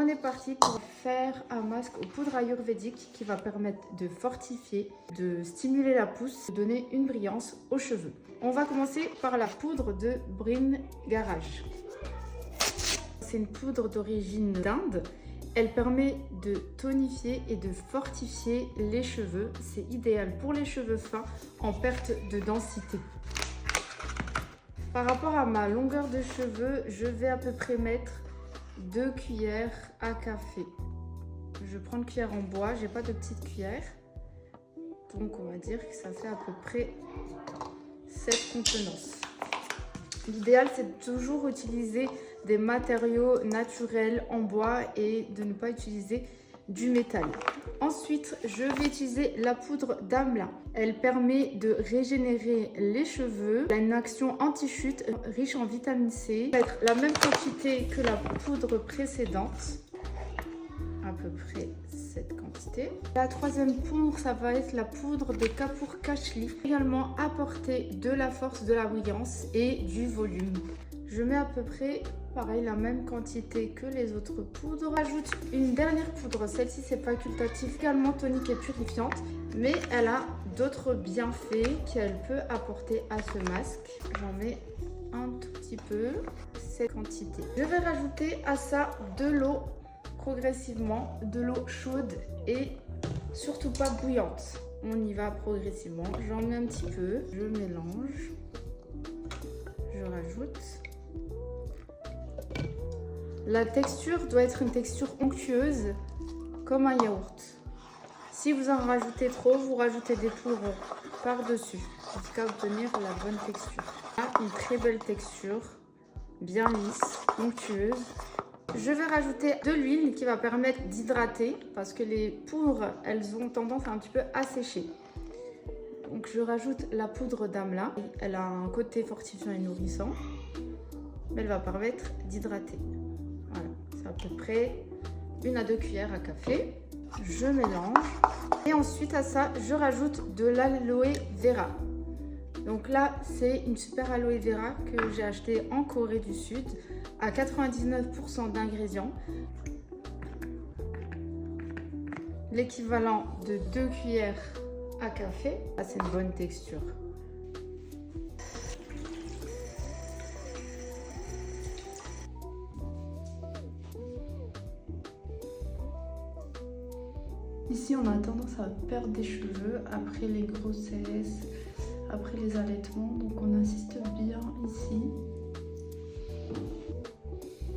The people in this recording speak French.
On est parti pour faire un masque aux poudres ayurvédiques qui va permettre de fortifier, de stimuler la pousse, de donner une brillance aux cheveux. On va commencer par la poudre de Brin Garage. C'est une poudre d'origine d'Inde. Elle permet de tonifier et de fortifier les cheveux. C'est idéal pour les cheveux fins en perte de densité. Par rapport à ma longueur de cheveux, je vais à peu près mettre 2 cuillères à café. Je prends une cuillère en bois, j'ai pas de petite cuillère. Donc on va dire que ça fait à peu près cette contenance. L'idéal, c'est de toujours utiliser des matériaux naturels en bois et de ne pas utiliser du métal. Ensuite, je vais utiliser la poudre d'Amla. Elle permet de régénérer les cheveux. Elle a une action anti-chute riche en vitamine C. Ça va être la même quantité que la poudre précédente. À peu près cette quantité. La troisième poudre, ça va être la poudre de Kapoor Kashli. Également apporter de la force, de la brillance et du volume. Je mets à peu près, pareil, la même quantité que les autres poudres. J'ajoute une dernière poudre. Celle-ci, c'est facultatif, également tonique et purifiante. Mais elle a d'autres bienfaits qu'elle peut apporter à ce masque. J'en mets un tout petit peu, cette quantité. Je vais rajouter à ça de l'eau progressivement, de l'eau chaude et surtout pas bouillante. On y va progressivement. J'en mets un petit peu, je mélange, je rajoute. La texture doit être une texture onctueuse comme un yaourt. Si vous en rajoutez trop, vous rajoutez des poudres par-dessus jusqu'à obtenir la bonne texture. Là, une très belle texture, bien lisse, onctueuse. Je vais rajouter de l'huile qui va permettre d'hydrater parce que les poudres, elles ont tendance à un petit peu assécher. Donc je rajoute la poudre d'Amla. Elle a un côté fortifiant et nourrissant, mais elle va permettre d'hydrater. Voilà, c'est à peu près 1 à 2 cuillères à café. Je mélange et ensuite à ça, je rajoute de l'aloe vera. Donc là, c'est une super aloe vera que j'ai acheté en Corée du Sud à 99% d'ingrédients. L'équivalent de 2 cuillères à café. Ah, c'est une bonne texture. Ici, on a tendance à perdre des cheveux après les grossesses, après les allaitements. Donc, on insiste bien ici.